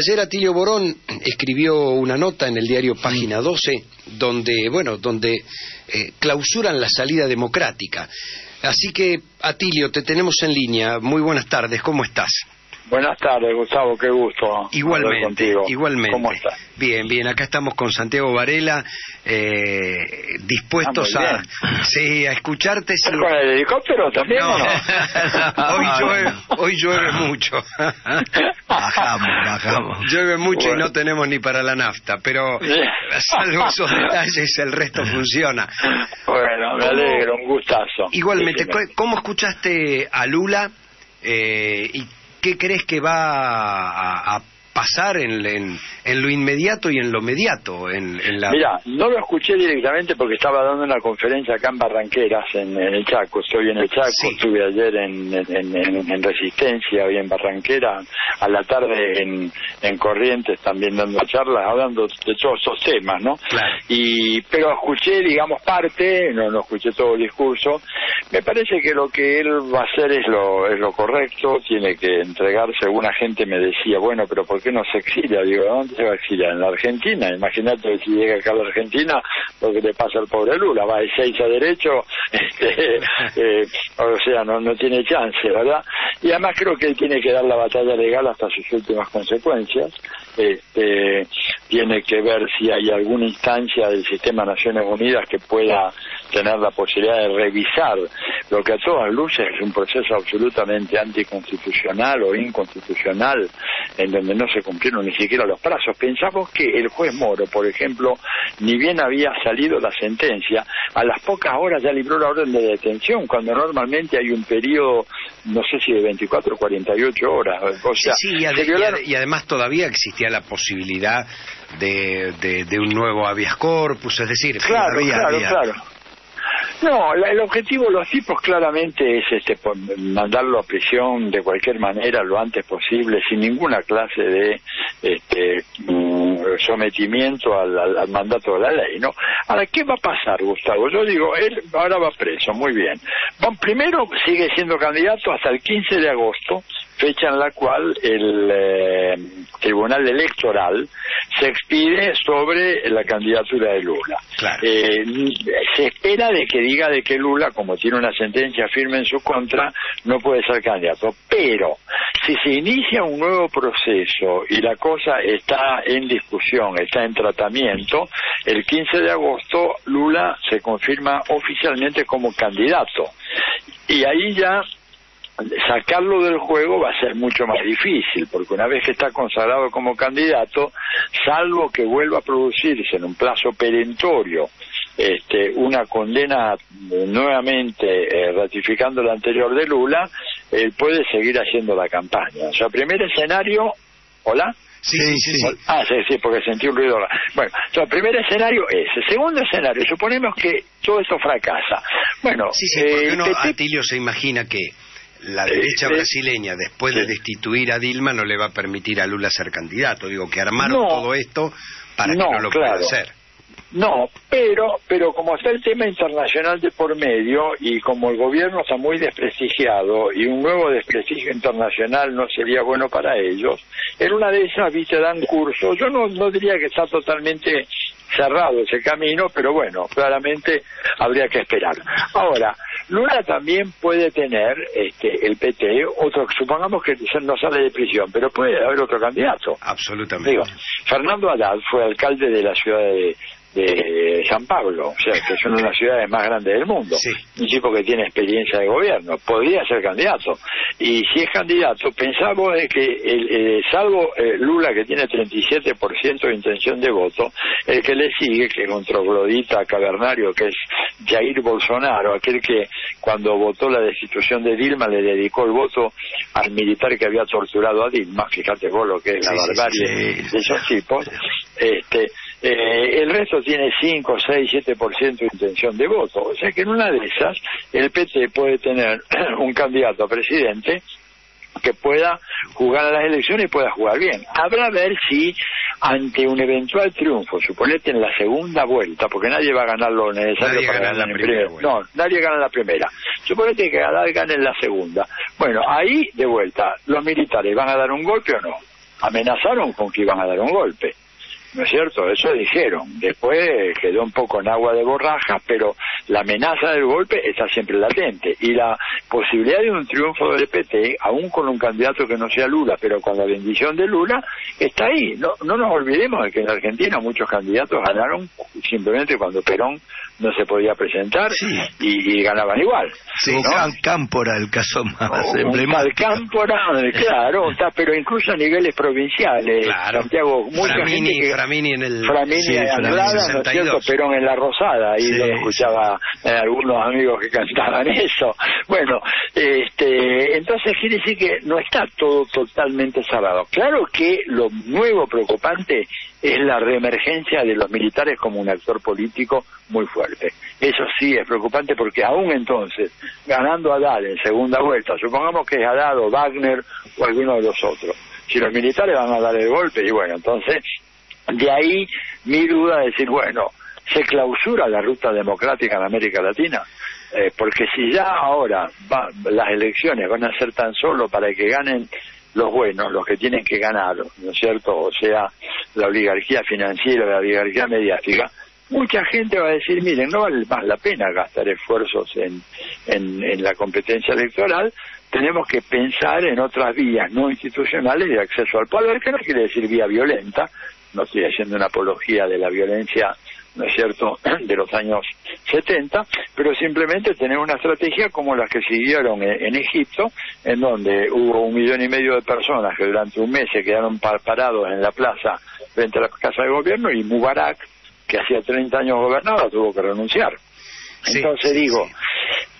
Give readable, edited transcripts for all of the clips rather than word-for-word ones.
Ayer Atilio Borón escribió una nota en el diario Página 12 donde clausuran la salida democrática. Así que, Atilio, te tenemos en línea. Muy buenas tardes, ¿cómo estás? Buenas tardes, Gustavo, qué gusto. Igualmente. ¿Cómo estás? Bien, acá estamos con Santiago Varela, dispuestos a escucharte. ¿Estás con el helicóptero también o no? Hoy llueve mucho. Bajamos. Llueve mucho y no tenemos ni para la nafta, pero salvo esos detalles, el resto funciona. Bueno, me alegro, un gustazo. Igualmente, ¿cómo escuchaste a Lula y qué crees que va a pasar en lo inmediato y en lo mediato? Mira, no lo escuché directamente porque estaba dando una conferencia acá en Barranqueras, en el Chaco. Estoy en el Chaco, sí. Estuve ayer en Resistencia, hoy en Barranquera, a la tarde en Corrientes también dando charlas, hablando de todos esos temas, ¿no? Claro. Pero escuché, digamos, parte, no escuché todo el discurso. Me parece que lo que él va a hacer es lo correcto, tiene que entregarse. Alguna gente me decía, bueno, pero ¿por qué no se exilia? Digo, ¿dónde se va a exiliar? En la Argentina. Imagínate si llega acá a la Argentina lo que le pasa al pobre Lula, va de 6 a derecho, o sea, no tiene chance, ¿verdad? Y además creo que él tiene que dar la batalla legal hasta sus últimas consecuencias. Tiene que ver si hay alguna instancia del sistema de Naciones Unidas que pueda tener la posibilidad de revisar lo que a todas luces es un proceso absolutamente anticonstitucional o inconstitucional, en donde no se cumplieron ni siquiera los plazos. Pensamos que el juez Moro, por ejemplo, ni bien había salido la sentencia, a las pocas horas ya libró la orden de detención, cuando normalmente hay un periodo, no sé si de 24 o 48 horas. O sea, y además todavía existía la posibilidad de un nuevo habeas corpus, es decir, claro. No, el objetivo de los tipos claramente es mandarlo a prisión de cualquier manera lo antes posible, sin ninguna clase de sometimiento al mandato de la ley, ¿no? Ahora, ¿qué va a pasar, Gustavo? Yo digo, él ahora va preso, muy bien. Primero sigue siendo candidato hasta el 15 de agosto, fecha en la cual el Tribunal Electoral se expide sobre la candidatura de Lula. Claro. Se espera de que diga de que Lula, como tiene una sentencia firme en su contra, no puede ser candidato. Pero si se inicia un nuevo proceso y la cosa está en discusión, está en tratamiento, el 15 de agosto Lula se confirma oficialmente como candidato. Y ahí ya sacarlo del juego va a ser mucho más difícil, porque una vez que está consagrado como candidato, salvo que vuelva a producirse en un plazo perentorio una condena nuevamente ratificando la anterior de Lula, él puede seguir haciendo la campaña. O sea, primer escenario... ¿Hola? Sí. Sí, porque sentí un ruido. Bueno, el primer escenario es. El segundo escenario, suponemos que todo esto fracasa. Bueno, porque uno, Atilio, se imagina que la derecha brasileña, después de destituir a Dilma, no le va a permitir a Lula ser candidato. Digo, que armaron todo esto para que no lo pueda hacer. No, pero como está el tema internacional de por medio y como el gobierno está muy desprestigiado y un nuevo desprestigio internacional no sería bueno para ellos, en una de esas, dan curso. Yo no diría que está totalmente cerrado ese camino, pero bueno, claramente habría que esperar. Ahora, Lula también puede tener, el PT, supongamos que no sale de prisión, pero puede haber otro candidato. Absolutamente. Digo, Fernando Haddad fue alcalde de la ciudad de San Pablo, o sea, que es una de las ciudades más grandes del mundo. Sí. Un tipo que tiene experiencia de gobierno, podría ser candidato. Y si es candidato, pensamos de que, salvo Lula, que tiene 37% de intención de voto, el que le sigue, que es un troglodita cavernario, que es Jair Bolsonaro, aquel que cuando votó la destitución de Dilma le dedicó el voto al militar que había torturado a Dilma. Fíjate vos lo que es la barbarie de esos tipos. El resto tiene 5, 6, 7% de intención de voto. O sea que en una de esas el PT puede tener un candidato a presidente que pueda jugar a las elecciones y pueda jugar bien. Habrá a ver si ante un eventual triunfo, suponete en la segunda vuelta, porque nadie va a ganar lo necesario para ganar en primera. No, nadie gana en la primera. Suponete que Haddad gane en la segunda. Bueno, ahí de vuelta, ¿los militares van a dar un golpe o no? amenazaron con que iban a dar un golpe, ¿no es cierto? Eso dijeron. Después quedó un poco en agua de borrajas, pero la amenaza del golpe está siempre latente. Y la posibilidad de un triunfo del PT, aún con un candidato que no sea Lula, pero con la bendición de Lula, está ahí. No nos olvidemos de que en Argentina muchos candidatos ganaron simplemente cuando Perón no se podía presentar, sí, y ganaban igual. Sí, ¿no? Cámpora, el caso más emblemático. Cámpora, claro, pero incluso a niveles provinciales. Claro. Santiago, mucha gente que... Framini en el... Framini en Anglada, ¿no es cierto? Perón en La Rosada, y lo escuchaba algunos amigos que cantaban eso. Bueno, entonces quiere decir que no está todo totalmente cerrado. Claro que lo nuevo preocupante es la reemergencia de los militares como un actor político muy fuerte. Eso sí es preocupante, porque aún entonces, ganando Haddad en segunda vuelta, supongamos que es Haddad o Wagner o alguno de los otros, si los militares van a dar el golpe, y bueno, entonces, de ahí mi duda de decir, bueno, ¿se clausura la ruta democrática en América Latina? Porque si ya ahora las elecciones van a ser tan solo para que ganen los buenos, los que tienen que ganar, ¿no es cierto? O sea, la oligarquía financiera, la oligarquía mediática, mucha gente va a decir, miren, no vale más la pena gastar esfuerzos en la competencia electoral, tenemos que pensar en otras vías no institucionales de acceso al poder, que no quiere decir vía violenta, no estoy haciendo una apología de la violencia, ¿no es cierto?, de los años 70, pero simplemente tener una estrategia como las que siguieron en Egipto, en donde hubo 1,5 millones de personas que durante un mes se quedaron parados en la plaza frente a la casa de gobierno, y Mubarak, que hacía 30 años gobernaba, tuvo que renunciar. Entonces digo,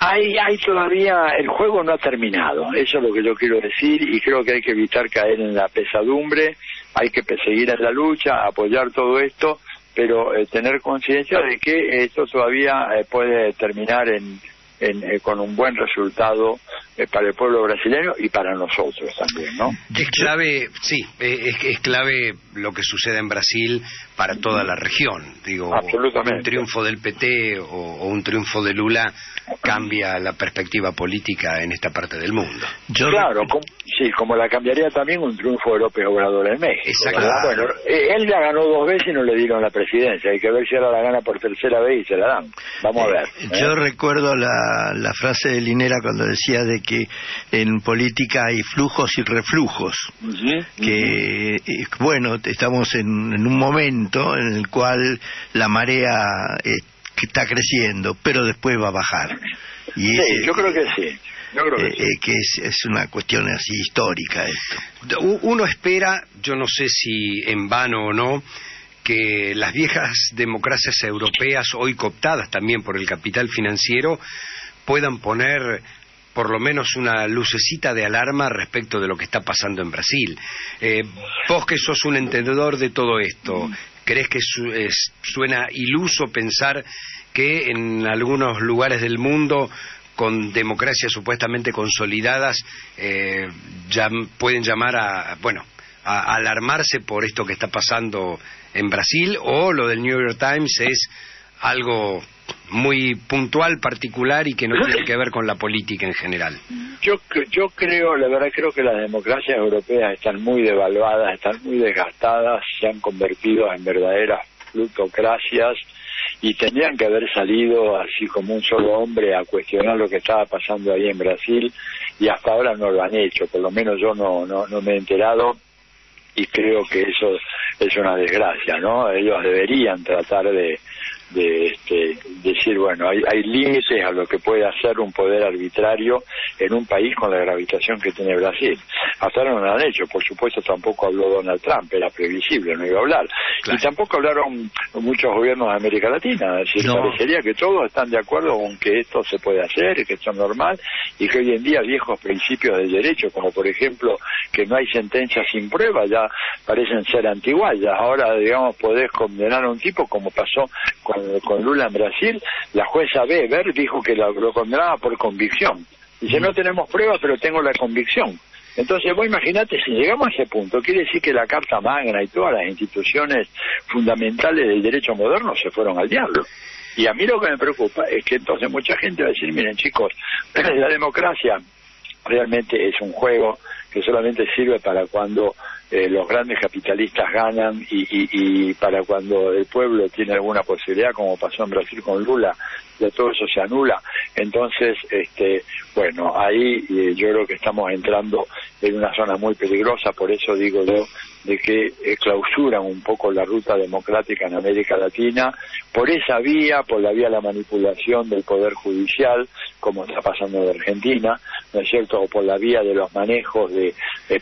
hay todavía, el juego no ha terminado, eso es lo que yo quiero decir, y creo que hay que evitar caer en la pesadumbre, hay que seguir en la lucha, apoyar todo esto, pero tener conciencia de que esto todavía puede terminar con un buen resultado para el pueblo brasileño y para nosotros también, ¿no? Es clave, sí, es clave lo que sucede en Brasil para toda la región. Digo, absolutamente. Un triunfo del PT o un triunfo de Lula cambia la perspectiva política en esta parte del mundo. Claro, como la cambiaría también un triunfo de López Obrador en México. Exacto. Bueno, él ya ganó 2 veces y no le dieron la presidencia, hay que ver si ahora la gana por tercera vez y se la dan. Vamos a ver. Yo recuerdo la frase de Linera cuando decía de que en política hay flujos y reflujos, que bueno, estamos en un momento en el cual la marea está creciendo, pero después va a bajar. Y yo creo que sí. Yo creo que es una cuestión así histórica esto. Uno espera, yo no sé si en vano o no, que las viejas democracias europeas, hoy cooptadas también por el capital financiero, puedan poner por lo menos una lucecita de alarma respecto de lo que está pasando en Brasil. Vos que sos un entendedor de todo esto, ¿crees que suena iluso pensar que en algunos lugares del mundo, con democracias supuestamente consolidadas, ya pueden llamar a alarmarse por esto que está pasando en Brasil? ¿O lo del New York Times es algo muy puntual, particular, y que no tiene que ver con la política en general? Yo creo, la verdad, creo que las democracias europeas están muy devaluadas, están muy desgastadas, se han convertido en verdaderas plutocracias, y tendrían que haber salido así como un solo hombre a cuestionar lo que estaba pasando ahí en Brasil, y hasta ahora no lo han hecho, por lo menos yo no me he enterado, y creo que eso es una desgracia, ¿no? Ellos deberían tratar de decir, bueno, hay límites a lo que puede hacer un poder arbitrario en un país con la gravitación que tiene Brasil. Hasta ahora no lo han hecho, por supuesto tampoco habló Donald Trump, era previsible, no iba a hablar. Claro. Y tampoco hablaron muchos gobiernos de América Latina, es decir, parecería que todos están de acuerdo con que esto se puede hacer, que esto es normal, y que hoy en día viejos principios del derecho, como por ejemplo que no hay sentencia sin prueba, ya parecen ser antiguas. Ahora, digamos, podés condenar a un tipo, como pasó con Lula en Brasil. La jueza Weber dijo que lo condenaba por convicción. Dice, no tenemos pruebas, pero tengo la convicción. Entonces, vos imaginate, si llegamos a ese punto, quiere decir que la Carta Magna y todas las instituciones fundamentales del derecho moderno se fueron al diablo. Y a mí lo que me preocupa es que entonces mucha gente va a decir, miren chicos, la democracia realmente es un juego que solamente sirve para cuando los grandes capitalistas ganan y para cuando el pueblo tiene alguna posibilidad, como pasó en Brasil con Lula, de todo eso se anula. Entonces, bueno, ahí yo creo que estamos entrando en una zona muy peligrosa, por eso digo yo de que clausuran un poco la ruta democrática en América Latina por esa vía, por la vía de la manipulación del poder judicial, como está pasando en Argentina, ¿no es cierto?, o por la vía de los manejos de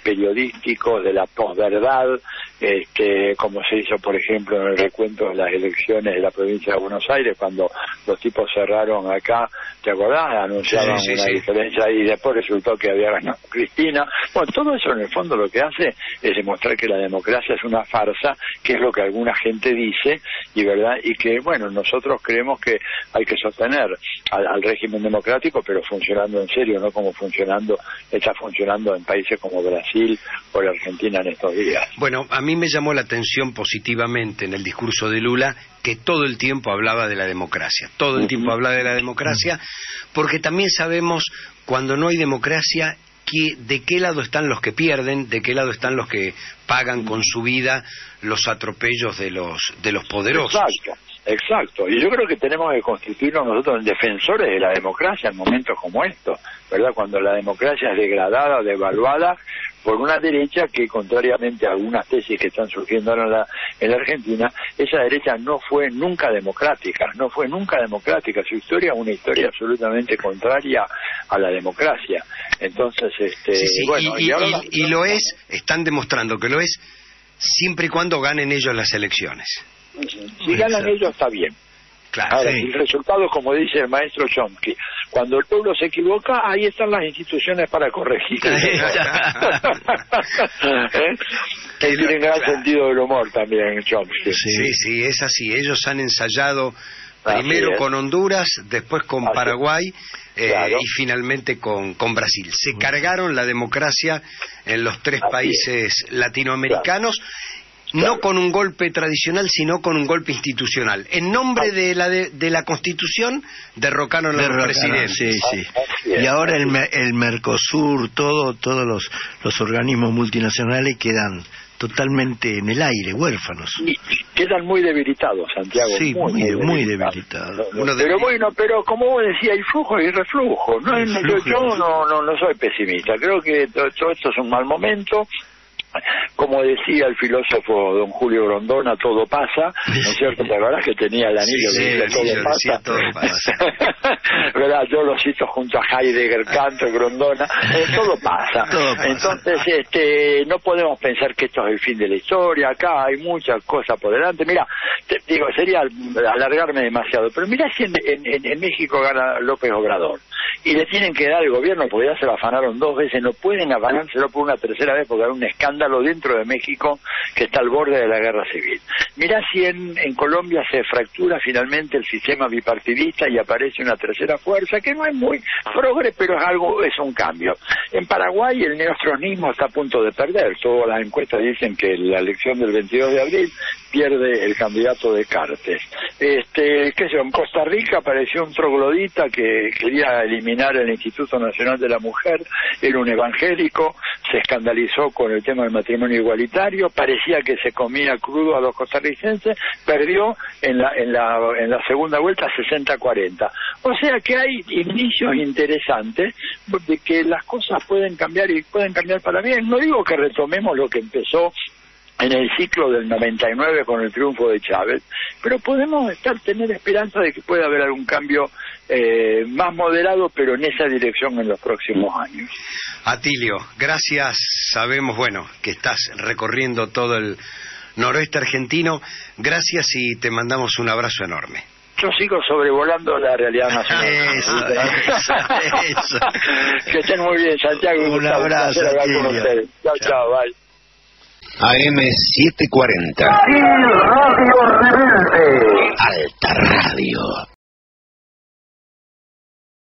periodísticos, de la posverdad, como se hizo, por ejemplo, en el recuento de las elecciones de la provincia de Buenos Aires, cuando los tipos cerraron acá, ¿te acordás? Anunciaban una diferencia y después resultó que había ganado Cristina. Bueno, todo eso en el fondo lo que hace es demostrar que la democracia es una farsa, que es lo que alguna gente dice, y verdad, y que, bueno, nosotros creemos que hay que sostener al régimen democrático, pero funcionando en serio, no como está funcionando en países como Brasil o la Argentina en estos días. Bueno, a mí me llamó la atención positivamente en el discurso de Lula que todo el tiempo hablaba de la democracia, todo el tiempo hablaba de la democracia, porque también sabemos cuando no hay democracia de qué lado están los que pierden, de qué lado están los que pagan con su vida los atropellos de los poderosos. Exacto, y yo creo que tenemos que constituirnos nosotros en defensores de la democracia en momentos como estos, ¿verdad? Cuando la democracia es degradada, devaluada por una derecha que, contrariamente a algunas tesis que están surgiendo ahora en la Argentina, esa derecha no fue nunca democrática, su historia es una historia absolutamente contraria a la democracia. Entonces, bueno, y lo es, están demostrando que lo es siempre y cuando ganen ellos las elecciones. Si ganan ellos está bien. Claro, ahora, el resultado, como dice el maestro Chomsky, cuando el pueblo se equivoca, ahí están las instituciones para corregir. Que tienen gran sentido del humor también, Chomsky. Sí, es así. Ellos han ensayado primero con Honduras, después con Paraguay y finalmente con Brasil. Se cargaron la democracia en los tres países latinoamericanos. No con un golpe tradicional, sino con un golpe institucional. En nombre de la Constitución, derrocaron a los presidentes. Sí. Y ahora el Mercosur, todos los organismos multinacionales quedan totalmente en el aire, huérfanos. Y quedan muy debilitados, Santiago. Sí, muy debilitados. Pero como vos decías, hay flujo y reflujo. Yo no soy pesimista. Creo que todo esto es un mal momento. Como decía el filósofo don Julio Grondona, todo pasa, ¿no es cierto? ¿Te acordás que tenía el anillo que decía todo pasa? ¿Verdad? Yo lo cito junto a Heidegger, Kant, Grondona, todo pasa. Entonces, no podemos pensar que esto es el fin de la historia, acá hay muchas cosas por delante. Mira, sería alargarme demasiado, pero mira si en México gana López Obrador y le tienen que dar el gobierno, porque ya se lo afanaron 2 veces, no pueden afanárselo por una tercera vez porque hay un escándalo dentro de México que está al borde de la guerra civil. Mirá si en Colombia se fractura finalmente el sistema bipartidista y aparece una tercera fuerza que no es muy progre, pero es un cambio. En Paraguay el neostronismo está a punto de perder. Todas las encuestas dicen que la elección del 22 de abril pierde el candidato Descartes. En Costa Rica apareció un troglodita que quería eliminar el Instituto Nacional de la Mujer, era un evangélico, se escandalizó con el tema del matrimonio igualitario, parecía que se comía crudo a los costarricenses, perdió en la segunda vuelta 60-40. O sea que hay indicios interesantes de que las cosas pueden cambiar y pueden cambiar para bien. No digo que retomemos lo que empezó en el ciclo del 99 con el triunfo de Chávez, pero podemos tener esperanza de que pueda haber algún cambio más moderado, pero en esa dirección en los próximos años. Atilio, gracias. Sabemos, que estás recorriendo todo el noroeste argentino. Gracias y te mandamos un abrazo enorme. Yo sigo sobrevolando la realidad nacional. Eso. Que estén muy bien, Santiago. Un abrazo. Chao, bye. AM740. Radio Rebelde. Alta Radio.